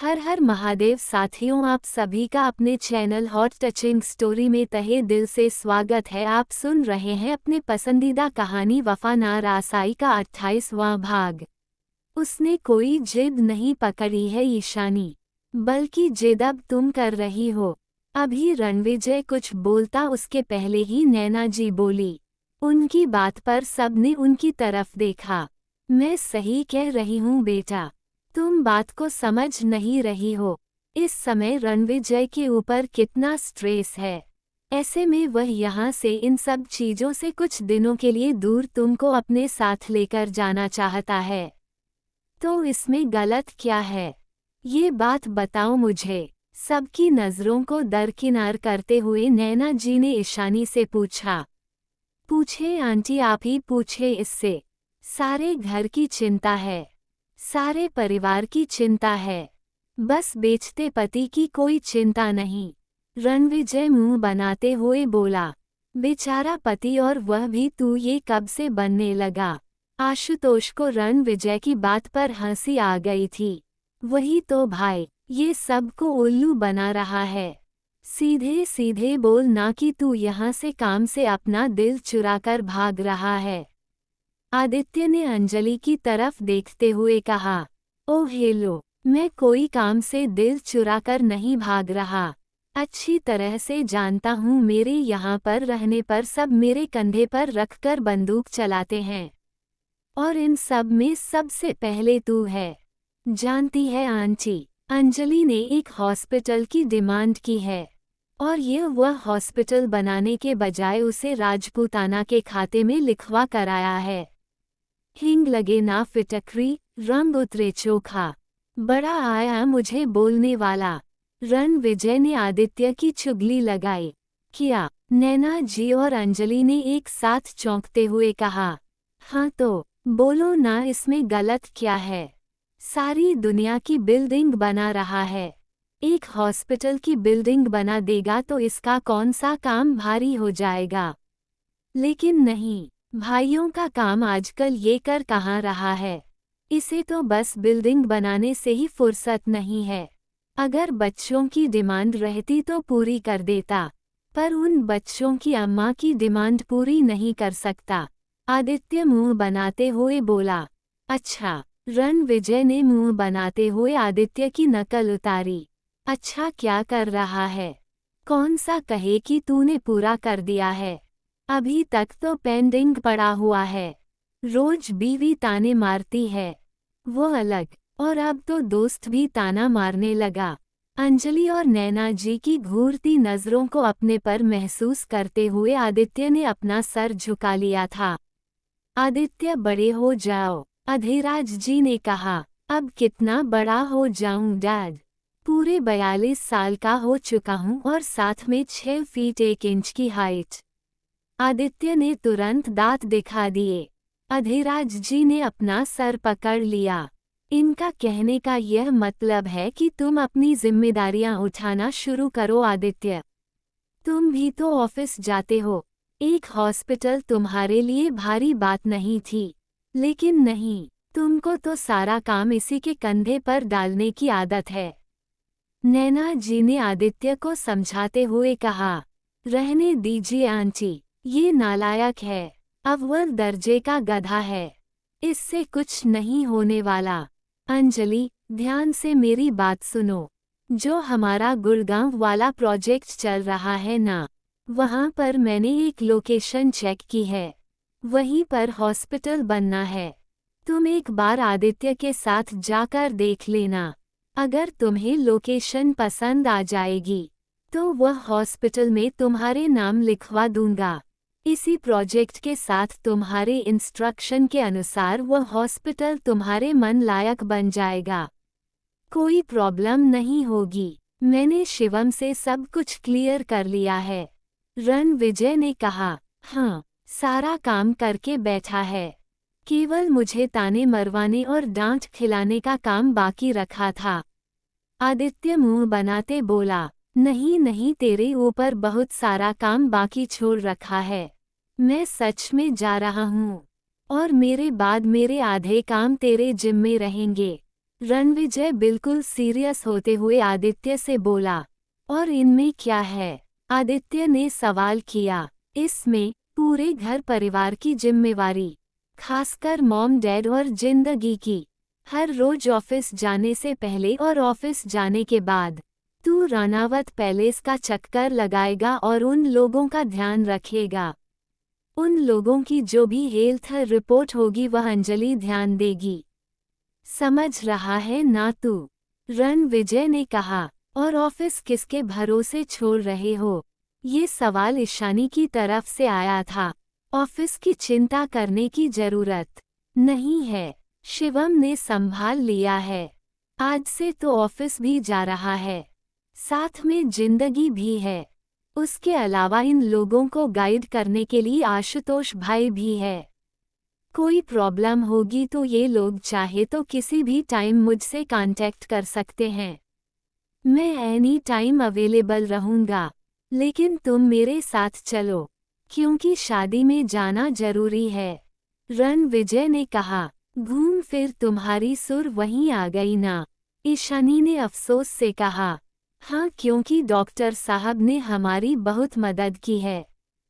हर हर महादेव साथियों, आप सभी का अपने चैनल हॉट टचिंग स्टोरी में तहे दिल से स्वागत है। आप सुन रहे हैं अपने पसंदीदा कहानी वफा ना रासाई का 28वां भाग। उसने कोई जिद नहीं पकड़ी है ईशानी, बल्कि जिद अब तुम कर रही हो। अभी रणविजय कुछ बोलता उसके पहले ही नैना जी बोली। उनकी बात पर सबने उनकी तरफ देखा। मैं सही कह रही हूँ बेटा, तुम बात को समझ नहीं रही हो। इस समय रणविजय के ऊपर कितना स्ट्रेस है, ऐसे में वह यहाँ से इन सब चीजों से कुछ दिनों के लिए दूर तुमको अपने साथ लेकर जाना चाहता है। तो इसमें गलत क्या है, ये बात बताओ मुझे। सबकी नजरों को दरकिनार करते हुए नैना जी ने ईशानी से पूछा। पूछे आंटी, आप ही पूछे इससे। सारे घर की चिंता है, सारे परिवार की चिंता है, बस बेचते पति की कोई चिंता नहीं। रणविजय मुंह बनाते हुए बोला। बेचारा पति, और वह भी तू, ये कब से बनने लगा। आशुतोष को रणविजय की बात पर हंसी आ गई थी। वही तो भाई, ये सबको उल्लू बना रहा है। सीधे सीधे बोल ना कि तू यहाँ से काम से अपना दिल चुराकर भाग रहा है। आदित्य ने अंजलि की तरफ देखते हुए कहा। ओह हेलो, मैं कोई काम से दिल चुराकर नहीं भाग रहा। अच्छी तरह से जानता हूँ, मेरे यहाँ पर रहने पर सब मेरे कंधे पर रखकर बंदूक चलाते हैं, और इन सब में सबसे पहले तू है। जानती है आंटी, अंजलि ने एक हॉस्पिटल की डिमांड की है, और ये वह हॉस्पिटल बनाने के बजाय उसे राजपूताना के खाते में लिखवा कराया है। हिंग लगे ना फिटकरी, रंग उतरे चोखा। बड़ा आया मुझे बोलने वाला। रणविजय ने आदित्य की चुगली लगाई। क्या? नैना जी और अंजलि ने एक साथ चौंकते हुए कहा। हाँ तो बोलो ना, इसमें गलत क्या है। सारी दुनिया की बिल्डिंग बना रहा है, एक हॉस्पिटल की बिल्डिंग बना देगा तो इसका कौन सा काम भारी हो जाएगा। लेकिन नहीं, भाइयों का काम आजकल ये कर कहाँ रहा है। इसे तो बस बिल्डिंग बनाने से ही फुर्सत नहीं है। अगर बच्चों की डिमांड रहती तो पूरी कर देता, पर उन बच्चों की अम्मा की डिमांड पूरी नहीं कर सकता। आदित्य मुंह बनाते हुए बोला। अच्छा। रणविजय ने मुंह बनाते हुए आदित्य की नकल उतारी। अच्छा क्या कर रहा है? कौन सा कहे कि तूने पूरा कर दिया है? अभी तक तो पेंडिंग पड़ा हुआ है। रोज बीवी ताने मारती है, वो अलग, और अब तो दोस्त भी ताना मारने लगा। अंजलि और नैना जी की घूरती नजरों को अपने पर महसूस करते हुए आदित्य ने अपना सर झुका लिया था। आदित्य, बड़े हो जाओ, अधीराज जी ने कहा। अब कितना बड़ा हो जाऊं डैड? पूरे 42 साल का हो चुका हूं और साथ में 6 फीट 1 इंच की हाइट। आदित्य ने तुरंत दांत दिखा दिए। अधीराज जी ने अपना सर पकड़ लिया। इनका कहने का यह मतलब है कि तुम अपनी जिम्मेदारियां उठाना शुरू करो आदित्य। तुम भी तो ऑफिस जाते हो। एक हॉस्पिटल तुम्हारे लिए भारी बात नहीं थी, लेकिन नहीं, तुमको तो सारा काम इसी के कंधे पर डालने की आदत है। नैना जी ने आदित्य को समझाते हुए कहा। रहने दीजिए आंटी, ये नालायक है, अव्वल दर्जे का गधा है, इससे कुछ नहीं होने वाला। अंजलि, ध्यान से मेरी बात सुनो। जो हमारा गुड़गांव वाला प्रोजेक्ट चल रहा है ना, वहाँ पर मैंने एक लोकेशन चेक की है, वहीं पर हॉस्पिटल बनना है। तुम एक बार आदित्य के साथ जाकर देख लेना। अगर तुम्हें लोकेशन पसंद आ जाएगी तो वह हॉस्पिटल में तुम्हारे नाम लिखवा दूंगा। इसी प्रोजेक्ट के साथ तुम्हारे इंस्ट्रक्शन के अनुसार वह हॉस्पिटल तुम्हारे मन लायक बन जाएगा। कोई प्रॉब्लम नहीं होगी। मैंने शिवम से सब कुछ क्लियर कर लिया है। रणविजय ने कहा। हाँ, सारा काम करके बैठा है, केवल मुझे ताने मरवाने और डांट खिलाने का काम बाकी रखा था। आदित्य मुंह बनाते बोला। नहीं नहीं, तेरे ऊपर बहुत सारा काम बाकी छोड़ रखा है। मैं सच में जा रहा हूँ, और मेरे बाद मेरे आधे काम तेरे जिम्मे रहेंगे। रणविजय बिल्कुल सीरियस होते हुए आदित्य से बोला। और इनमें क्या है? आदित्य ने सवाल किया। इसमें पूरे घर परिवार की जिम्मेवारी, खासकर मॉम डैड और जिंदगी की। हर रोज ऑफिस जाने से पहले और ऑफिस जाने के बाद तू रानावत पैलेस का चक्कर लगाएगा और उन लोगों का ध्यान रखेगा। उन लोगों की जो भी हेल्थ रिपोर्ट होगी वह अंजलि ध्यान देगी। समझ रहा है ना तू? रणविजय ने कहा। और ऑफिस किसके भरोसे छोड़ रहे हो? ये सवाल ईशानी की तरफ से आया था। ऑफिस की चिंता करने की जरूरत नहीं है, शिवम ने संभाल लिया है। आज से तो ऑफिस भी जा रहा है, साथ में जिंदगी भी है। उसके अलावा इन लोगों को गाइड करने के लिए आशुतोष भाई भी है। कोई प्रॉब्लम होगी तो ये लोग चाहे तो किसी भी टाइम मुझसे कांटेक्ट कर सकते हैं। मैं एनी टाइम अवेलेबल रहूंगा। लेकिन तुम मेरे साथ चलो, क्योंकि शादी में जाना जरूरी है। रणविजय ने कहा। घूम फिर तुम्हारी सुर वहीं आ गई ना? ईशानी ने अफसोस से कहा। हाँ, क्योंकि डॉक्टर साहब ने हमारी बहुत मदद की है।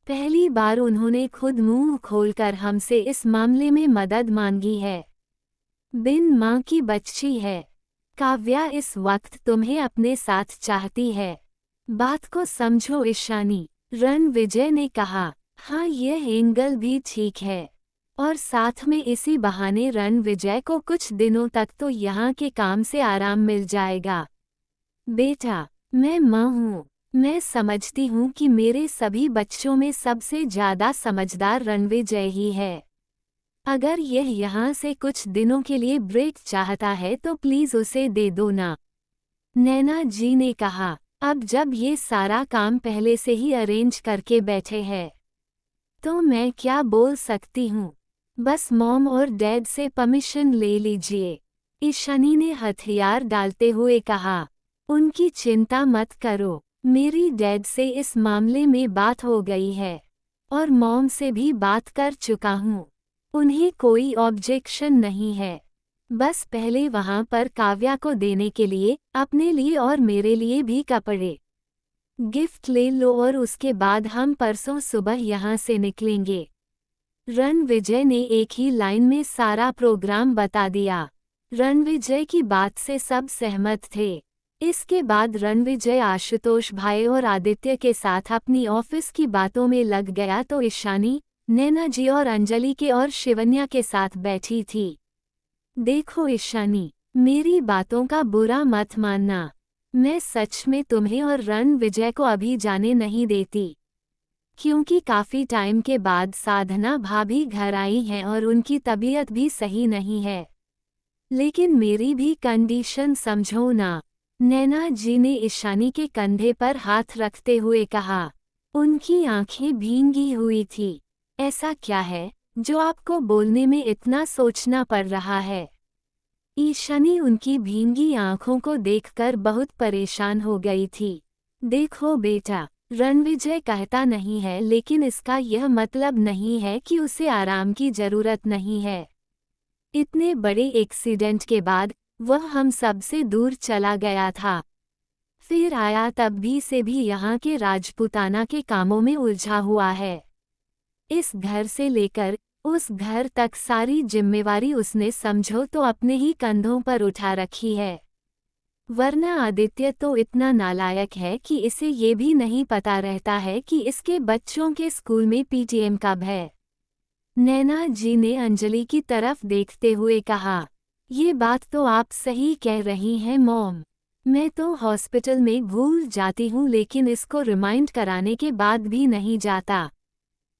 पहली बार उन्होंने खुद मुंह खोलकर हमसे इस मामले में मदद मांगी है। बिन माँ की बच्ची है। काव्या इस वक्त तुम्हें अपने साथ चाहती है। बात को समझो ईशानी, रणविजय ने कहा। हाँ, यह एंगल भी ठीक है। और साथ में इसी बहाने रणविजय को कुछ दिनों तक तो यहाँ के काम से आराम मिल जाएगा। बेटा, मैं माँ हूँ। मैं समझती हूँ कि मेरे सभी बच्चों में सबसे ज्यादा समझदार रणविजय ही है। अगर यह यहाँ से कुछ दिनों के लिए ब्रेक चाहता है तो प्लीज उसे दे दो ना। नैना जी ने कहा। अब जब ये सारा काम पहले से ही अरेंज करके बैठे हैं तो मैं क्या बोल सकती हूँ? बस मॉम और डैड से परमिशन ले लीजिए, ईशानी ने हथियार डालते हुए कहा। उनकी चिंता मत करो, मेरी डैड से इस मामले में बात हो गई है और मॉम से भी बात कर चुका हूँ। उन्हें कोई ऑब्जेक्शन नहीं है। बस पहले वहाँ पर काव्या को देने के लिए अपने लिए और मेरे लिए भी कपड़े गिफ्ट ले लो और उसके बाद हम परसों सुबह यहाँ से निकलेंगे। रणविजय ने एक ही लाइन में सारा प्रोग्राम बता दिया। रणविजय की बात से सब सहमत थे। इसके बाद रणविजय आशुतोष भाई और आदित्य के साथ अपनी ऑफिस की बातों में लग गया तो ईशानी, नैना जी और अंजलि के और शिवन्या के साथ बैठी थी। देखो ईशानी, मेरी बातों का बुरा मत मानना। मैं सच में तुम्हें और रणविजय को अभी जाने नहीं देती, क्योंकि काफी टाइम के बाद साधना भाभी घर आई हैं और उनकी तबीयत भी सही नहीं है। लेकिन मेरी भी कंडीशन समझो ना। नैना जी ने ईशानी के कंधे पर हाथ रखते हुए कहा। उनकी आंखें भींगी हुई थी। ऐसा क्या है जो आपको बोलने में इतना सोचना पड़ रहा है? ईशानी उनकी भींगी आंखों को देखकर बहुत परेशान हो गई थी। देखो बेटा, रणविजय कहता नहीं है, लेकिन इसका यह मतलब नहीं है कि उसे आराम की जरूरत नहीं है। इतने बड़े एक्सीडेंट के बाद वह हम सब से दूर चला गया था। फिर आया तब भी से भी यहाँ के राजपूताना के कामों में उलझा हुआ है। इस घर से लेकर उस घर तक सारी जिम्मेवारी उसने समझो तो अपने ही कंधों पर उठा रखी है। वरना आदित्य तो इतना नालायक है कि इसे ये भी नहीं पता रहता है कि इसके बच्चों के स्कूल में पीटीएम कब है। नैना जी ने अंजलि की तरफ देखते हुए कहा। ये बात तो आप सही कह रही हैं मॉम। मैं तो हॉस्पिटल में भूल जाती हूँ, लेकिन इसको रिमाइंड कराने के बाद भी नहीं जाता।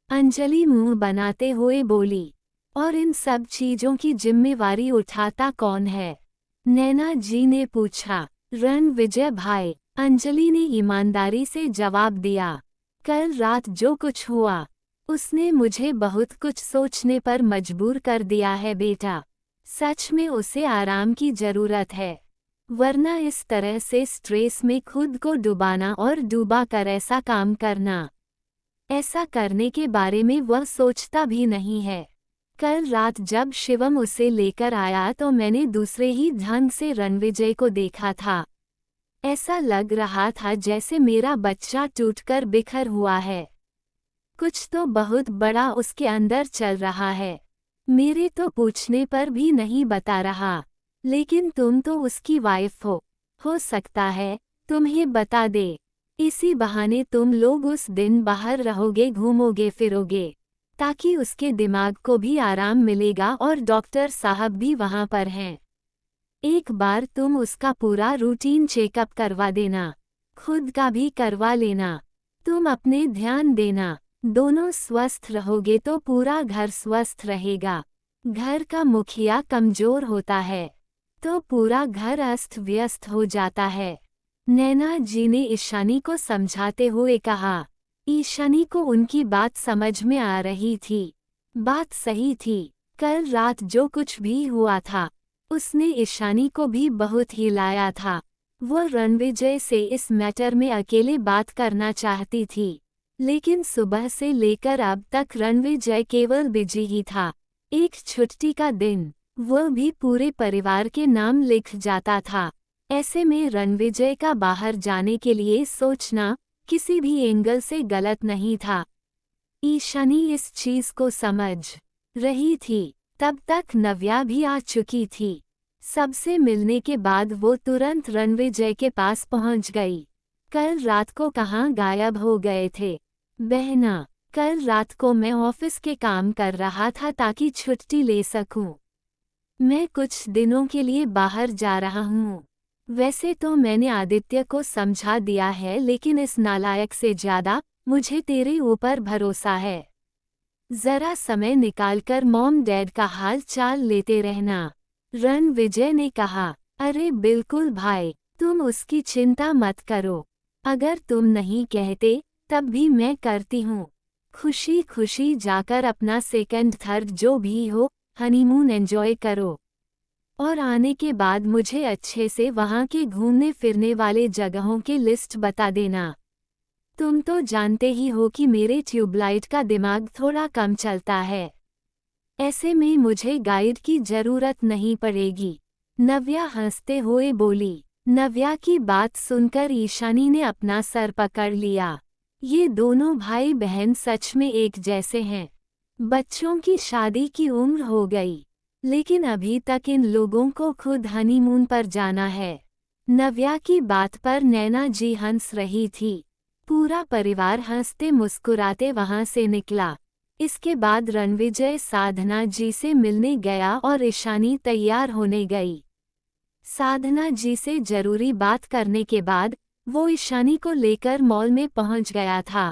अंजलि मुंह बनाते हुए बोली। और इन सब चीजों की जिम्मेवारी उठाता कौन है? नैना जी ने पूछा। रणविजय भाई, अंजलि ने ईमानदारी से जवाब दिया। कल रात जो कुछ हुआ उसने मुझे बहुत कुछ सोचने पर मजबूर कर दिया है बेटा। सच में उसे आराम की जरूरत है, वरना इस तरह से स्ट्रेस में खुद को डुबाना और डूबा कर ऐसा काम करना, ऐसा करने के बारे में वह सोचता भी नहीं है। कल रात जब शिवम उसे लेकर आया तो मैंने दूसरे ही ढंग से रणविजय को देखा था। ऐसा लग रहा था जैसे मेरा बच्चा टूटकर बिखर हुआ है। कुछ तो बहुत बड़ा उसके अंदर चल रहा है। मेरे तो पूछने पर भी नहीं बता रहा। लेकिन तुम तो उसकी वाइफ हो सकता है तुम्हें बता दे। इसी बहाने तुम लोग उस दिन बाहर रहोगे, घूमोगे फिरोगे, ताकि उसके दिमाग को भी आराम मिलेगा और डॉक्टर साहब भी वहां पर हैं। एक बार तुम उसका पूरा रूटीन चेकअप करवा देना, खुद का भी करवा लेना। तुम अपने ध्यान देना, दोनों स्वस्थ रहोगे तो पूरा घर स्वस्थ रहेगा। घर का मुखिया कमजोर होता है तो पूरा घर अस्त व्यस्त हो जाता है। नैना जी ने ईशानी को समझाते हुए कहा। ईशानी को उनकी बात समझ में आ रही थी। बात सही थी। कल रात जो कुछ भी हुआ था उसने ईशानी को भी बहुत हिलाया था। वो रणविजय से इस मैटर में अकेले बात करना चाहती थी, लेकिन सुबह से लेकर अब तक रणविजय केवल बिजी ही था। एक छुट्टी का दिन, वो भी पूरे परिवार के नाम लिख जाता था। ऐसे में रणविजय का बाहर जाने के लिए सोचना किसी भी एंगल से गलत नहीं था। ईशानी इस चीज को समझ रही थी। तब तक नव्या भी आ चुकी थी। सबसे मिलने के बाद वो तुरंत रणविजय के पास पहुंच गई। कल रात को कहाँ गायब हो गए थे? बहना, कल रात को मैं ऑफिस के काम कर रहा था ताकि छुट्टी ले सकूं। मैं कुछ दिनों के लिए बाहर जा रहा हूँ। वैसे तो मैंने आदित्य को समझा दिया है, लेकिन इस नालायक से ज्यादा मुझे तेरे ऊपर भरोसा है। जरा समय निकालकर मॉम डैड का हाल चाल लेते रहना, रणविजय ने कहा। अरे बिल्कुल भाई, तुम उसकी चिंता मत करो। अगर तुम नहीं कहते तब भी मैं करती हूँ। खुशी खुशी जाकर अपना सेकंड थर्ड जो भी हो हनीमून एंजॉय करो, और आने के बाद मुझे अच्छे से वहाँ के घूमने फिरने वाले जगहों की लिस्ट बता देना। तुम तो जानते ही हो कि मेरे ट्यूबलाइट का दिमाग थोड़ा कम चलता है। ऐसे में मुझे गाइड की जरूरत नहीं पड़ेगी। नव्या हंसते हुए बोली। नव्या की बात सुनकर ईशानी ने अपना सर पकड़ लिया। ये दोनों भाई बहन सच में एक जैसे हैं। बच्चों की शादी की उम्र हो गई, लेकिन अभी तक इन लोगों को खुद हनीमून पर जाना है। नव्या की बात पर नैना जी हंस रही थी। पूरा परिवार हंसते मुस्कुराते वहां से निकला। इसके बाद रणविजय साधना जी से मिलने गया और ईशानी तैयार होने गई। साधना जी से जरूरी बात करने के बाद वो ईशानी को लेकर मॉल में पहुंच गया था।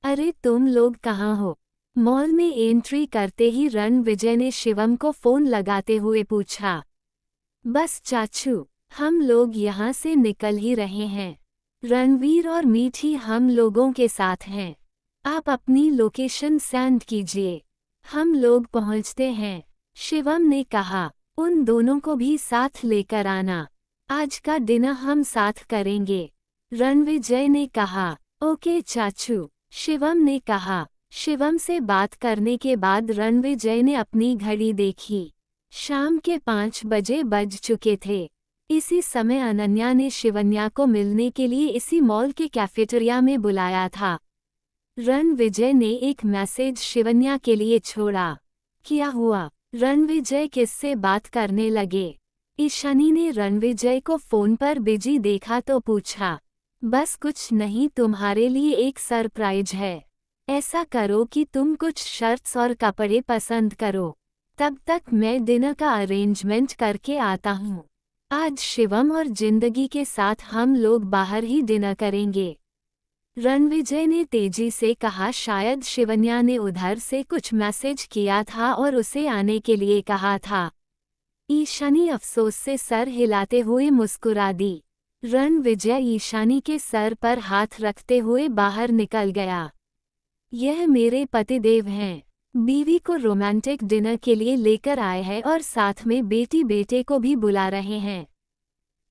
अरे तुम लोग कहाँ हो? मॉल में एंट्री करते ही रणविजय ने शिवम को फोन लगाते हुए पूछा। बस चाचू, हम लोग यहाँ से निकल ही रहे हैं। रणवीर और मीठी हम लोगों के साथ हैं। आप अपनी लोकेशन सेंड कीजिए, हम लोग पहुँचते हैं, शिवम ने कहा। उन दोनों को भी साथ लेकर आना, आज का डिनर हम साथ करेंगे, रणविजय ने कहा। ओके चाचू, शिवम ने कहा। शिवम से बात करने के बाद रणविजय ने अपनी घड़ी देखी। शाम के 5 बजे बज चुके थे। इसी समय अनन्या ने शिवन्या को मिलने के लिए इसी मॉल के कैफेटेरिया में बुलाया था। रणविजय ने एक मैसेज शिवन्या के लिए छोड़ा। क्या हुआ? रणविजय किससे बात करने लगे? ईशानी ने रणविजय को फोन पर बिजी देखा तो पूछा। बस कुछ नहीं, तुम्हारे लिए एक सरप्राइज है। ऐसा करो कि तुम कुछ शर्ट्स और कपड़े पसंद करो, तब तक मैं डिनर का अरेंजमेंट करके आता हूँ। आज शिवम और जिंदगी के साथ हम लोग बाहर ही डिनर करेंगे, रणविजय ने तेजी से कहा। शायद शिवन्या ने उधर से कुछ मैसेज किया था और उसे आने के लिए कहा था। ईशानी अफसोस से सर हिलाते हुए मुस्कुरा दी। रणविजय ईशानी के सर पर हाथ रखते हुए बाहर निकल गया। यह मेरे पतिदेव हैं, बीवी को रोमांटिक डिनर के लिए लेकर आए हैं और साथ में बेटी बेटे को भी बुला रहे हैं।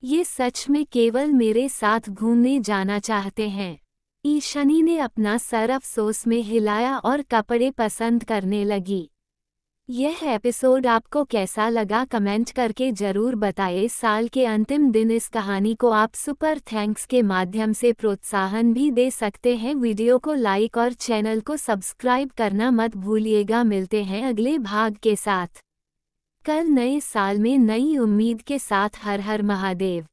ये सच में केवल मेरे साथ घूमने जाना चाहते हैं। ईशानी ने अपना सर अफसोस में हिलाया और कपड़े पसंद करने लगी। यह एपिसोड आपको कैसा लगा कमेंट करके जरूर बताएं। साल के अंतिम दिन इस कहानी को आप सुपर थैंक्स के माध्यम से प्रोत्साहन भी दे सकते हैं। वीडियो को लाइक और चैनल को सब्सक्राइब करना मत भूलिएगा। मिलते हैं अगले भाग के साथ कल नए साल में नई उम्मीद के साथ। हर हर महादेव।